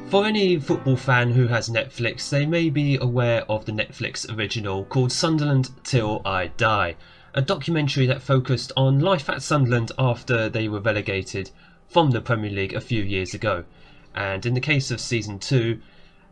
For any football fan who has Netflix, they may be aware of the Netflix original called Sunderland Till I Die, a documentary that focused on life at Sunderland after they were relegated from the Premier League a few years ago, and in the case of Season 2,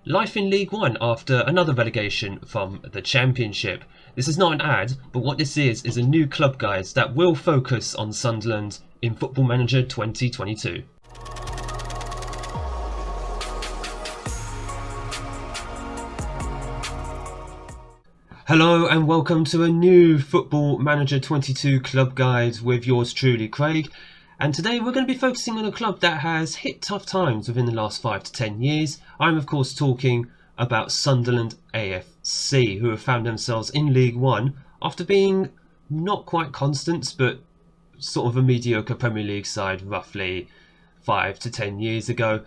life in League One after another relegation from the Championship. This is not an ad, but what this is a new club guide that will focus on Sunderland in Football Manager 2022. Hello and welcome to a new Football Manager 22 club guide with yours truly, Craig. And today we're going to be focusing on a club that has hit tough times within the last 5 to 10 years. I'm of course talking about Sunderland AFC, who have found themselves in League One after being not quite constant, but sort of a mediocre Premier League side roughly 5 to 10 years ago.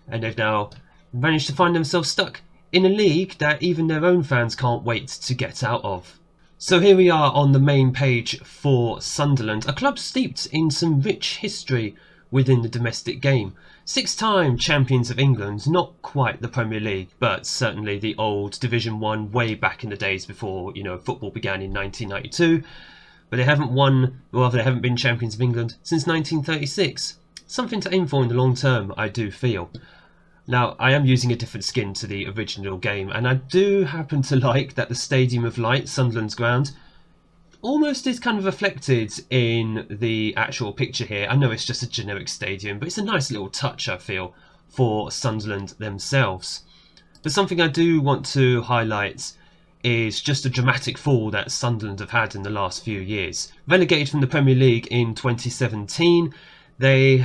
And they've now managed to find themselves stuck in a league that even their own fans can't wait to get out of. So here we are on the main page for Sunderland, a club steeped in some rich history within the domestic game. 6-time champions of England, not quite the Premier League, but certainly the old Division 1 way back in the days before, football began in 1992. But they haven't been champions of England since 1936. Something to aim for in the long term, I do feel. Now, I am using a different skin to the original game, and I do happen to like that the Stadium of Light, Sunderland's ground, almost is kind of reflected in the actual picture here. I know it's just a generic stadium, but it's a nice little touch, I feel, for Sunderland themselves. But something I do want to highlight is just a dramatic fall that Sunderland have had in the last few years. Relegated from the Premier League in 2017, they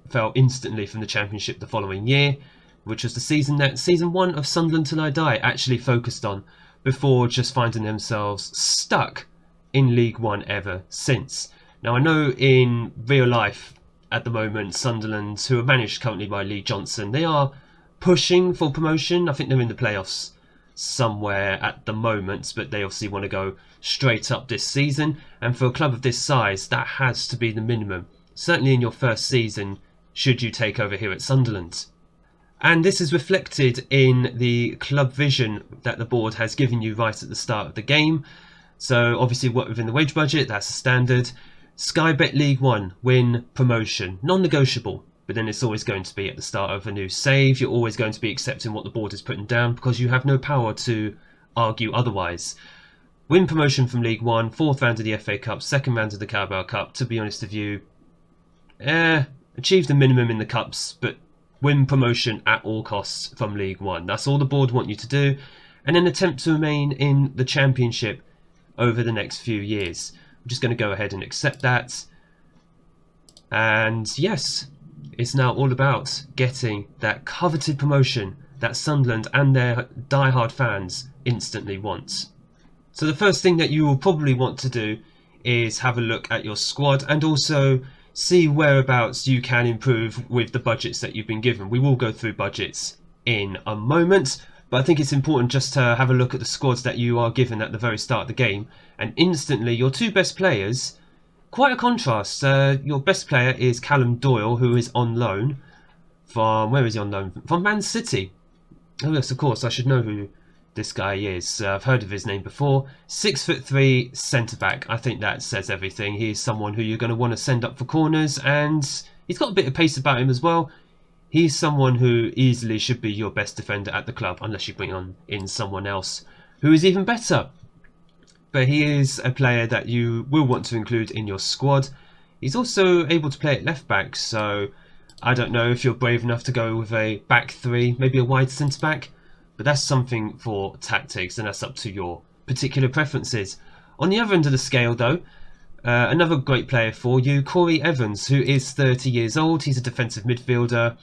fell instantly from the Championship the following year, which was the season that Season 1 of Sunderland Till I Die actually focused on, before just finding themselves stuck in League One ever since. Now, I know in real life at the moment, Sunderland, who are managed currently by Lee Johnson, they are pushing for promotion. I think they're in the playoffs somewhere at the moment, but they obviously want to go straight up this season, and for a club of this size, that has to be the minimum. Certainly in your first season, should you take over here at Sunderland. And this is reflected in the club vision that the board has given you right at the start of the game. So obviously within the wage budget, that's a standard. Sky Bet League One, win, promotion, non-negotiable. But then it's always going to be at the start of a new save. You're always going to be accepting what the board is putting down because you have no power to argue otherwise. Win promotion from League One, 4th round of the FA Cup, 2nd round of the Carabao Cup. To be honest with you, achieve the minimum in the cups, but win promotion at all costs from League One. That's all the board want you to do, and then attempt to remain in the Championship over the next few years. I'm just going to go ahead and accept that. And yes, it's now all about getting that coveted promotion that Sunderland and their die-hard fans instantly want. So the first thing that you will probably want to do is have a look at your squad and also see whereabouts you can improve with the budgets that you've been given. We will go through budgets in a moment, but I think it's important just to have a look at the squads that you are given at the very start of the game, and instantly your two best players, quite a contrast. Your best player is Callum Doyle, who is on loan from, where is he on loan? From Man City. Oh yes, of course, I should know who this guy is. I've heard of his name before. 6'3" centre back. I think that says everything. He's someone who you're going to want to send up for corners, and he's got a bit of pace about him as well. He's someone who easily should be your best defender at the club, unless you bring on in someone else who is even better. But he is a player that you will want to include in your squad. He's also able to play at left back, so I don't know if you're brave enough to go with a back three, maybe a wide centre back. But that's something for tactics, and that's up to your particular preferences. On the other end of the scale, though, another great player for you, Corey Evans, who is 30 years old. He's a defensive midfielder.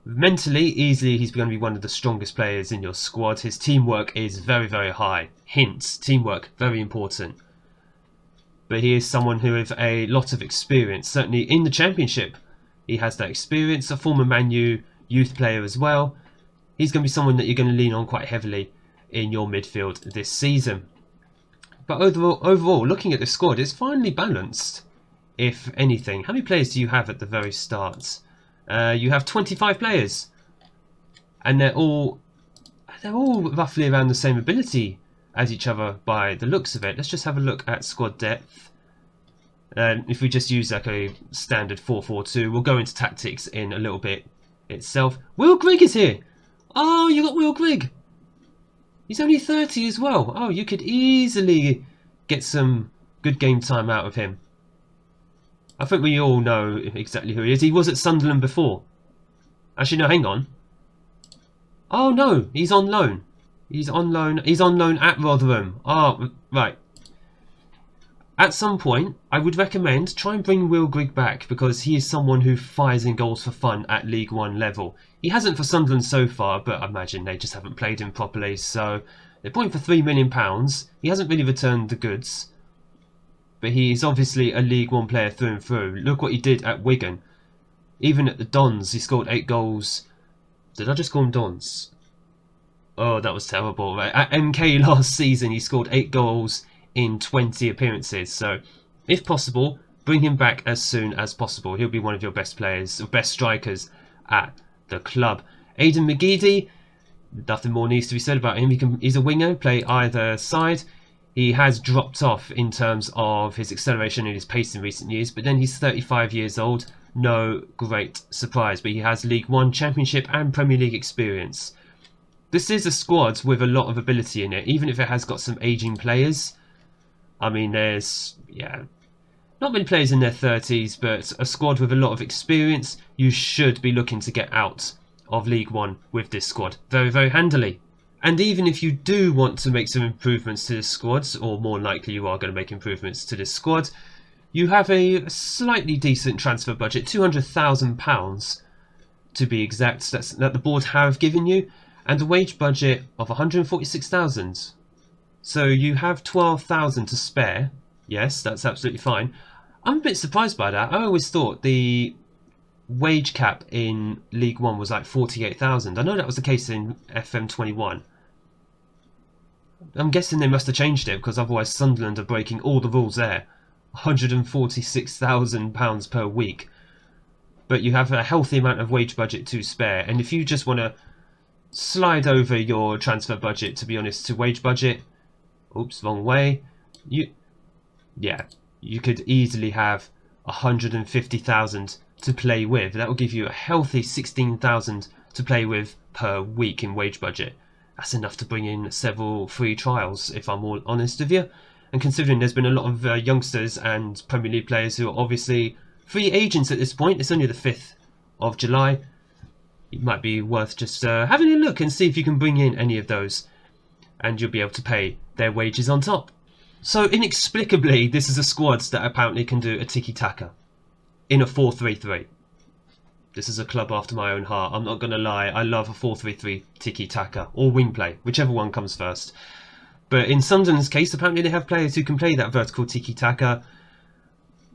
Mentally, easily, he's going to be one of the strongest players in your squad. His teamwork is very, very high. Hint, teamwork, very important. But he is someone who has a lot of experience, certainly in the Championship. He has that experience, a former Man U youth player as well. He's going to be someone that you're going to lean on quite heavily in your midfield this season. But overall, looking at the squad, it's finely balanced, if anything. How many players do you have at the very start? You have 25 players, and they're all roughly around the same ability as each other by the looks of it. Let's just have a look at squad depth. If we just use like a standard 4-4-2, we'll go into tactics in a little bit itself. Will Grigg is here. Oh, you got Will Grigg. He's only 30 as well. Oh, you could easily get some good game time out of him. I think we all know exactly who he is. He was at Sunderland before. Actually, no, hang on. Oh no, he's on loan. He's on loan. He's on loan at Rotherham. Oh, right. At some point, I would recommend try and bring Will Grigg back, because he is someone who fires in goals for fun at League One level. He hasn't for Sunderland so far, but I imagine they just haven't played him properly. So they're bought him for £3 million. He hasn't really returned the goods, but he is obviously a League One player through and through. Look what he did at Wigan. Even at the Dons, he scored 8 goals. Did I just call him Dons? Oh, that was terrible. Right? At MK last season, he scored 8 goals in 20 appearances. So, if possible, bring him back as soon as possible. He'll be one of your best players, or best strikers at the club. Aidan McGeady, nothing more needs to be said about him. He's a winger, play either side. He has dropped off in terms of his acceleration and his pace in recent years, but then he's 35 years old. No great surprise, but he has League One, Championship and Premier League experience. This is a squad with a lot of ability in it, even if it has got some ageing players. I mean, there's, not many players in their 30s, but a squad with a lot of experience. You should be looking to get out of League One with this squad very, very handily. And even if you do want to make some improvements to this squad, or more likely you are going to make improvements to this squad, you have a slightly decent transfer budget, £200,000 to be exact, that the board have given you, and a wage budget of £146,000. So you have £12,000 to spare. Yes, that's absolutely fine. I'm a bit surprised by that. I always thought the wage cap in League One was like £48,000. I know that was the case in FM21. I'm guessing they must have changed it, because otherwise Sunderland are breaking all the rules there. £146,000 per week. But you have a healthy amount of wage budget to spare, and if you just want to slide over your transfer budget, to be honest, to wage budget, oops, wrong way, you could easily have 150,000 to play with. That will give you a healthy 16,000 to play with per week in wage budget. That's enough to bring in several free trials, if I'm all honest with you. And considering there's been a lot of youngsters and Premier League players who are obviously free agents at this point, it's only the 5th of July, it might be worth just having a look and see if you can bring in any of those, and you'll be able to pay their wages on top. So inexplicably, this is a squad that apparently can do a Tiki Taka in a 4-3-3. This is a club after my own heart. I'm not going to lie, I love a 4-3-3 Tiki Taka, or wing play, whichever one comes first. But in Sunderland's case, apparently they have players who can play that vertical Tiki Taka,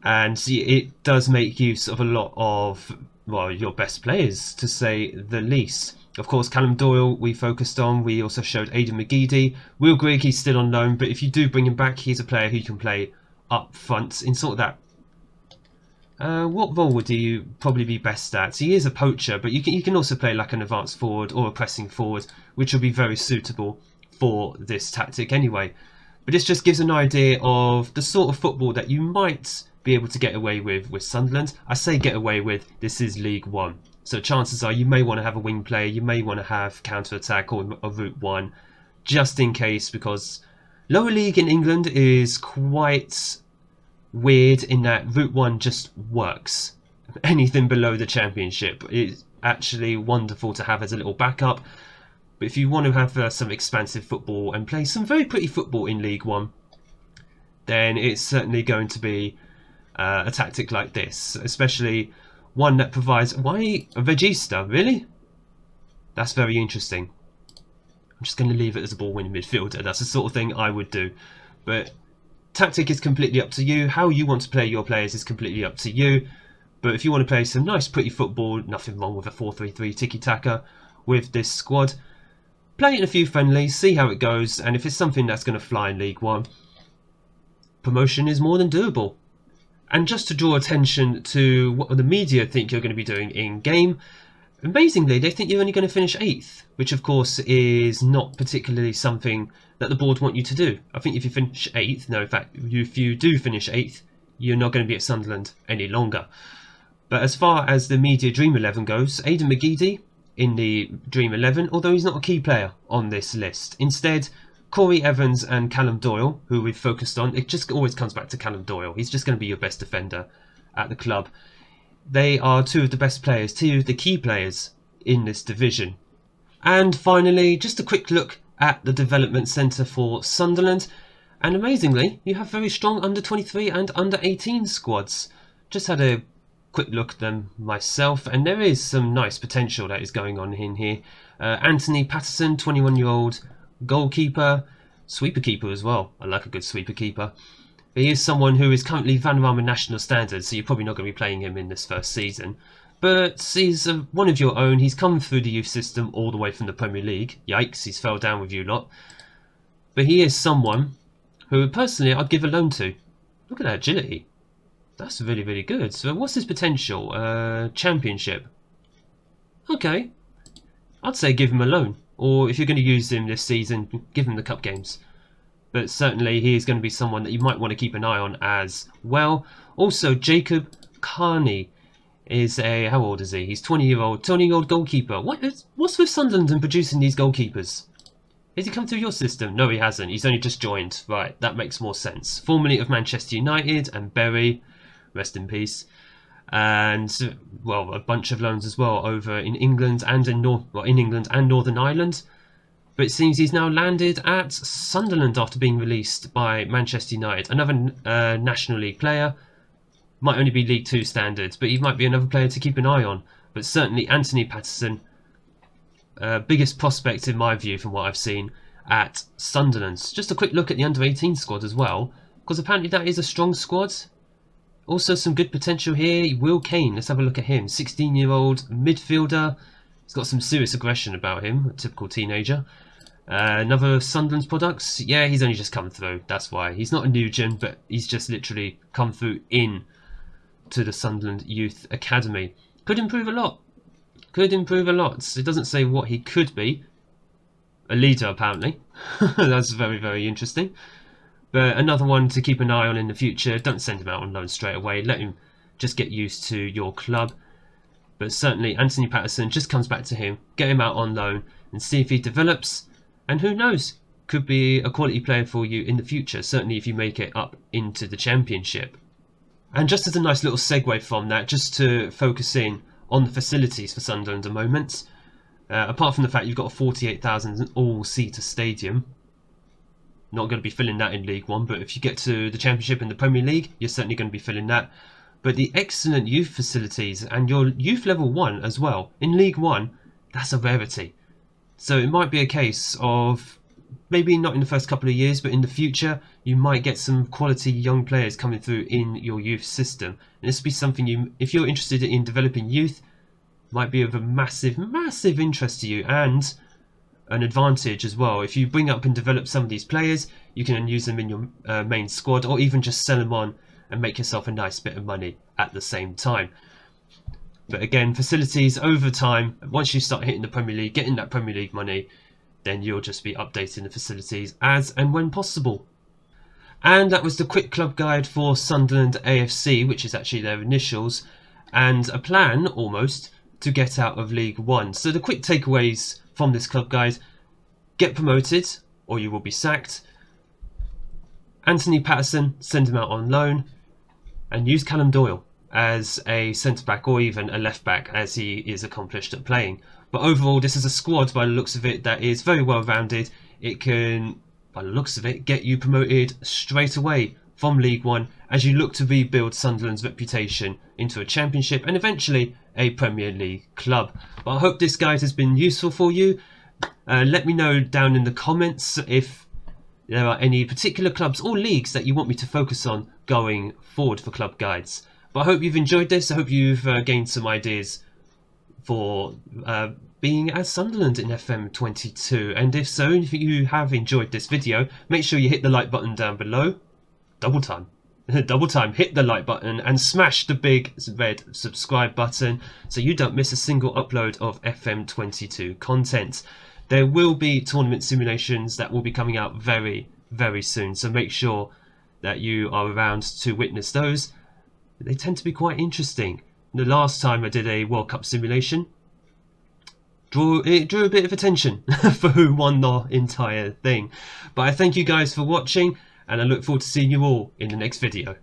and it does make use of a lot of, well, your best players, to say the least. Of course, Callum Doyle we focused on. We also showed Aidan McGeady. Will Grigg, he's still on loan, but if you do bring him back, he's a player who can play up front in sort of that. What role would you probably be best at? He is a poacher, but you can also play like an advanced forward or a pressing forward, which will be very suitable for this tactic anyway. But this just gives an idea of the sort of football that you might be able to get away with Sunderland. I say get away with, this is League One. So chances are you may want to have a wing player, you may want to have counter-attack or a route one, just in case, because lower league in England is quite weird in that route one just works. Anything below the championship is actually wonderful to have as a little backup. But if you want to have some expansive football and play some very pretty football in League One, then it's certainly going to be a tactic like this, especially one that provides... Why a Regista? Really? That's very interesting. I'm just going to leave it as a ball-winning midfielder. That's the sort of thing I would do. But tactic is completely up to you. How you want to play your players is completely up to you. But if you want to play some nice, pretty football, nothing wrong with a 4-3-3 Tiki Taka with this squad. Play it in a few friendlies, see how it goes, and if it's something that's going to fly in League One, promotion is more than doable. And just to draw attention to what the media think you're going to be doing in game, amazingly they think you're only going to finish 8th, which of course is not particularly something that the board want you to do. I think if you finish 8th, no, in fact, if you do finish 8th, you're not going to be at Sunderland any longer. But as far as the media Dream 11 goes, Aidan McGeady in the Dream 11, although he's not a key player on this list. Instead, Corey Evans and Callum Doyle, who we've focused on, it just always comes back to Callum Doyle. He's just going to be your best defender at the club. They are 2 of the best players, 2 of the key players in this division. And finally, just a quick look at the development centre for Sunderland. And amazingly, you have very strong under 23 and under 18 squads. Just had a quick look at them myself, and there is some nice potential that is going on in here. Anthony Patterson, 21-year-old goalkeeper, sweeper keeper as well. I like a good sweeper keeper. He is someone who is currently Vanarama national standards, so you're probably not going to be playing him in this first season. But he's one of your own. He's come through the youth system all the way from the Premier League. Yikes, he's fell down with you lot. But he is someone who personally I'd give a loan to. Look at that agility. That's really, really good. So what's his potential? Championship. Okay. I'd say give him a loan. Or if you're going to use him this season, give him the cup games. But certainly he is going to be someone that you might want to keep an eye on as well. Also, Jacob Carney is how old is he? He's 20-year-old goalkeeper. What's with Sunderland and producing these goalkeepers? Has he come through your system? No, he hasn't. He's only just joined. Right, that makes more sense. Formerly of Manchester United and Bury, rest in peace. And well, a bunch of loans as well over in England and in England and Northern Ireland. But it seems he's now landed at Sunderland after being released by Manchester United. Another National League player. Might only be League 2 standards, but he might be another player to keep an eye on. But certainly Anthony Patterson, biggest prospect in my view from what I've seen at Sunderland. Just a quick look at the under-18 squad as well, because apparently that is a strong squad. Also some good potential here. Will Kane, let's have a look at him. 16-year-old midfielder. He's got some serious aggression about him, a typical teenager. Another Sunderland's products. Yeah, he's only just come through. That's why. He's not a new gen, but he's just literally come through in to the Sunderland Youth Academy. Could improve a lot. Could improve a lot. It doesn't say what he could be. A leader, apparently. That's very, very interesting. But another one to keep an eye on in the future. Don't send him out on loan straight away. Let him just get used to your club. But certainly Anthony Patterson, just comes back to him. Get him out on loan and see if he develops. And who knows, could be a quality player for you in the future, certainly if you make it up into the Championship. And just as a nice little segue from that, just to focus in on the facilities for Sunderland a moment, apart from the fact you've got a 48,000 all-seater stadium, not going to be filling that in League 1, but if you get to the Championship and the Premier League, you're certainly going to be filling that. But the excellent youth facilities and your youth level 1 as well, in League 1, that's a rarity. So it might be a case of, maybe not in the first couple of years, but in the future, you might get some quality young players coming through in your youth system. And this will be something if you're interested in developing youth, might be of a massive, massive interest to you and an advantage as well. If you bring up and develop some of these players, you can use them in your main squad or even just sell them on and make yourself a nice bit of money at the same time. But again, facilities over time, once you start hitting the Premier League, getting that Premier League money, then you'll just be updating the facilities as and when possible. And that was the quick club guide for Sunderland AFC, which is actually their initials, and a plan, almost, to get out of League 1. So the quick takeaways from this club guide: get promoted, or you will be sacked. Anthony Patterson, send him out on loan, and use Callum Doyle as a centre-back or even a left-back, as he is accomplished at playing. But overall, this is a squad, by the looks of it, that is very well-rounded. It can, by the looks of it, get you promoted straight away from League 1 as you look to rebuild Sunderland's reputation into a Championship and eventually a Premier League club. But I hope this guide has been useful for you. Let me know down in the comments if there are any particular clubs or leagues that you want me to focus on going forward for club guides. But I hope you've enjoyed this. I hope you've gained some ideas for being at Sunderland in FM22. And if so, if you have enjoyed this video, make sure you hit the like button down below. Double time. double time, hit the like button and smash the big red subscribe button so you don't miss a single upload of FM22 content. There will be tournament simulations that will be coming out very, very soon, so make sure that you are around to witness those. They tend to be quite interesting. The last time I did a World Cup simulation, it drew a bit of attention for who won the entire thing. But I thank you guys for watching, and I look forward to seeing you all in the next video.